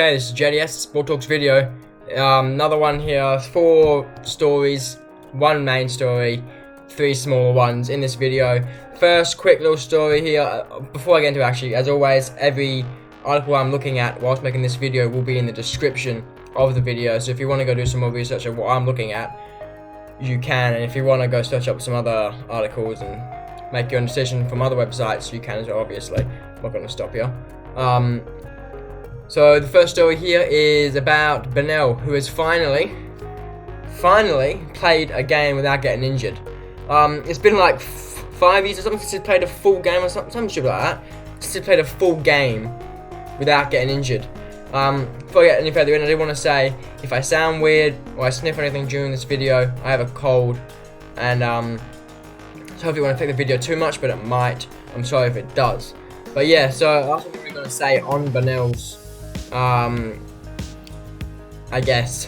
Okay, this is JDS Sport Talks video. Another one here. 4 stories, 1 main story, 3 smaller ones in this video. First, quick little story here. Before I get into it, actually, as always, every article I'm looking at whilst making this video will be in the description of the video. So if you want to go do some more research on what I'm looking at, you can. And if you want to go search up some other articles and make your own decision from other websites, you can as well, obviously. I'm not going to stop you. So the first story here is about Bernal, who has finally played a game without getting injured. It's been like 5 years or something since he played a full game or something shit like that. Since he played a full game without getting injured. Before I get any further in, I do want to say, if I sound weird or I sniff or anything during this video, I have a cold, and so hopefully it won't affect the video too much, but it might. I'm sorry if it does. But yeah, so that's what we're going to say on Bernal's I guess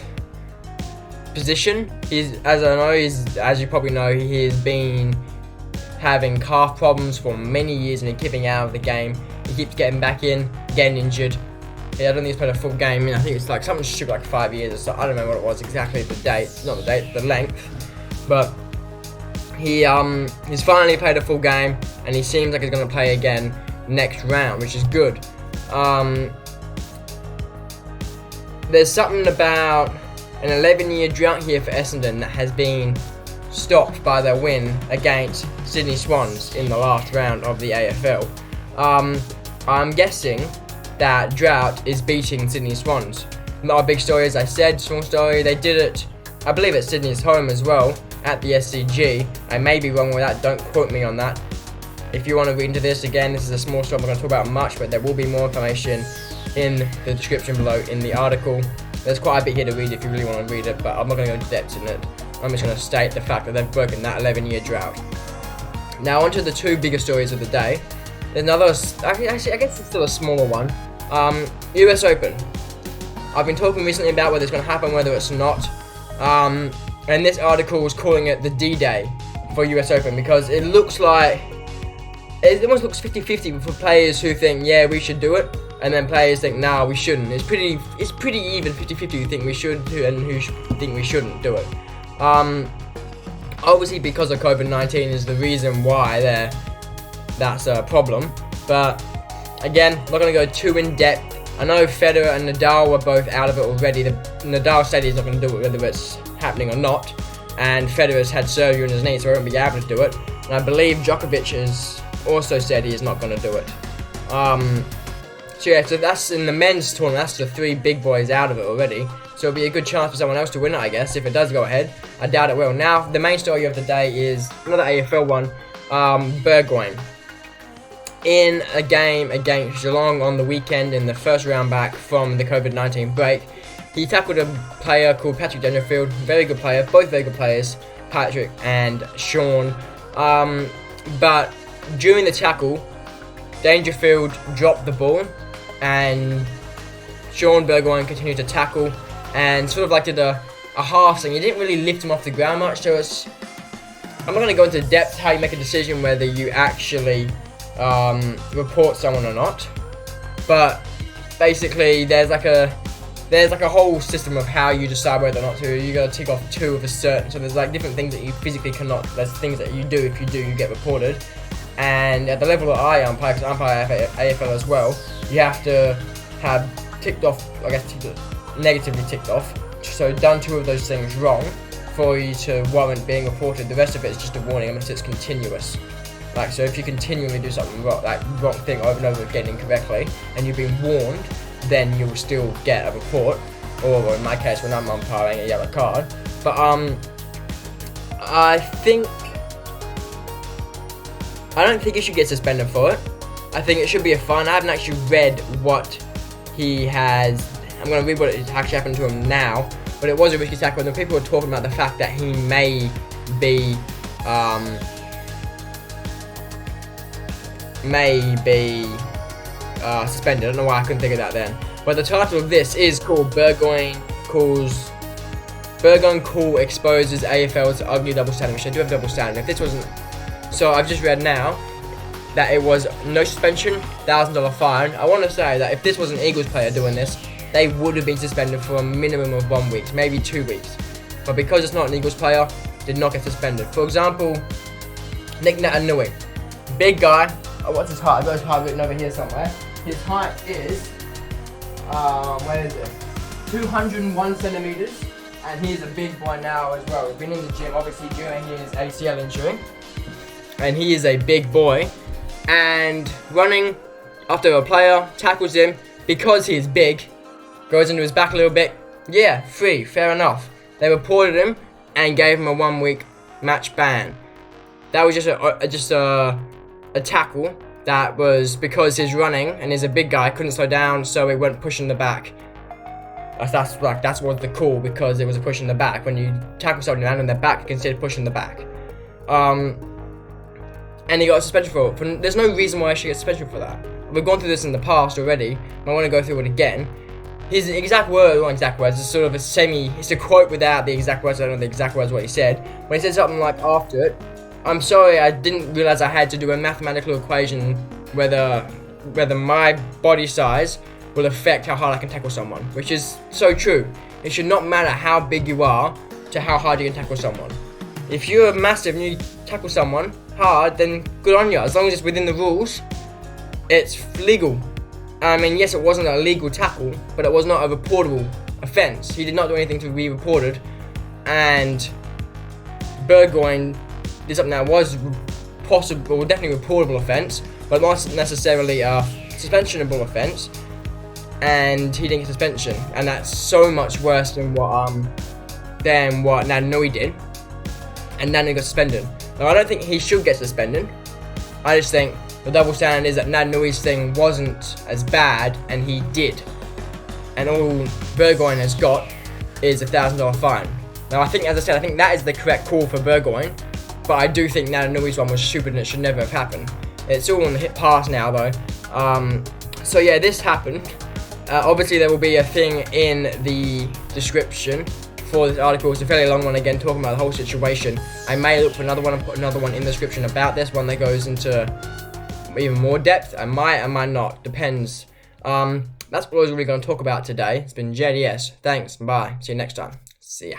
position. As you probably know, he has been having calf problems for many years and he's keeping out of the game. He keeps getting back in, getting injured. Yeah, I don't think he's played a full game. I think it's like something stupid, like 5 years or so. I don't know what it was exactly, the date, not the date, the length. But he's finally played a full game and he seems like he's going to play again next round, which is good. There's something about an 11-year drought here for Essendon that has been stopped by their win against Sydney Swans in the last round of the AFL. I'm guessing that drought is beating Sydney Swans. Not a big story, as I said, small story. They did it, I believe, at Sydney's home as well, at the SCG. I may be wrong with that, don't quote me on that. If you want to read into this, again, this is a small story, I'm not going to talk about much, but there will be more information in the description below in the article. There's quite a bit here to read if you really want to read it, but I'm not going to go into depth in it. I'm just going to state the fact that they've broken that 11-year drought. Now onto the 2 bigger stories of the day. There's another, actually I guess it's still a smaller one. US Open. I've been talking recently about whether it's going to happen, whether it's not. And this article was calling it the D-Day for US Open because it looks like, it almost looks 50-50 for players who think, yeah, we should do it, and then players think, nah, we shouldn't. It's pretty even 50-50 who think we should do and who think we shouldn't do it. Obviously because of COVID-19 is the reason why that's a problem. But again, I'm not going to go too in depth. I know Federer and Nadal were both out of it already. Nadal said he's not going to do it whether it's happening or not, and Federer's had surgery on his knee, so he won't be able to do it. And I believe Djokovic has also said he is not going to do it. So yeah, so that's in the men's tournament. That's the 3 big boys out of it already. So it'll be a good chance for someone else to win it, I guess, if it does go ahead. I doubt it will. Now, the main story of the day is another AFL one, Burgoyne. In a game against Geelong on the weekend in the first round back from the COVID-19 break, he tackled a player called Patrick Dangerfield. Very good player, both very good players, Patrick and Shaun. But during the tackle, Dangerfield dropped the ball and Shaun Burgoyne continued to tackle and sort of like did a half thing. He didn't really lift him off the ground much, so I'm not going to go into depth how you make a decision whether you actually report someone or not. But basically there's like a whole system of how you decide whether or not to. You got to tick off 2 of a certain, so there's like different things that you physically cannot, there's things that you do, if you do, you get reported. And at the level that I umpire, because I umpire AFL as well, you have to have ticked off, I guess negatively ticked off, so done 2 of those things wrong for you to warrant being reported. The rest of it is just a warning unless it's continuous. Like, so if you continually do something wrong, like wrong thing over and over again incorrectly, and you've been warned, then you will still get a report, or in my case when I'm umpiring, a yellow card. But I don't think he should get suspended for it. I think it should be a fine. I haven't actually read what he has. I'm going to read what actually happened to him now. But it was a risky tackle, and the people were talking about the fact that he may be suspended. I don't know why I couldn't think of that then. But the title of this is called Burgoyne exposes AFL's ugly double standard, which I do have double standard. If this wasn't, so I've just read now that it was no suspension, $1,000 fine. I want to say that if this was an Eagles player doing this, they would have been suspended for a minimum of 1 week, maybe 2 weeks. But because it's not an Eagles player, did not get suspended. For example, Nick Natanui, big guy. Oh, what's his height? I've got his height written over here somewhere. His height is, where is it? 201 centimeters, and he's a big boy now as well. He's been in the gym, obviously, during his ACL injury, and he is a big boy. And running after a player tackles him because he's big, goes into his back a little bit. Yeah, free, fair enough. They reported him and gave him a 1 week match ban. That was just a tackle that was because he's running and he's a big guy, couldn't slow down, so he went pushing the back. That's what the call, because it was a push in the back. When you tackle someone and in their back, you consider pushing the back. And he got suspended for it. There's no reason why I should get suspended for that. We've gone through this in the past already. I want to go through it again. His exact words, not exact words, it's sort of it's a quote without the exact words. I don't know the exact words what he said. When he said something like after it, I'm sorry, I didn't realize I had to do a mathematical equation whether my body size will affect how hard I can tackle someone, which is so true. It should not matter how big you are to how hard you can tackle someone. If you're massive and you tackle someone hard, then good on you. As long as it's within the rules, it's legal. I mean, yes, it wasn't a legal tackle, but it was not a reportable offence. He did not do anything to be reported, and Burgoyne did something that was definitely reportable offence, but not necessarily a suspensionable offence, and he didn't get suspension, and that's so much worse than what Natanui did, and Natanui got suspended. Now, I don't think he should get suspended. I just think the double standard is that Natanui's thing wasn't as bad, and he did. And all Burgoyne has got is a $1,000 fine. Now, I think, as I said, I think that is the correct call for Burgoyne, but I do think Natanui's one was stupid and it should never have happened. It's all in the past now, though. So yeah, this happened. Obviously, there will be a thing in the description for this article. It's a fairly long one, again, talking about the whole situation. I may look for another one and put another one in the description about this one that goes into even more depth. I might not, depends. That's what I was really going to talk about today. It's been JDS. Thanks, bye. See you next time. See ya.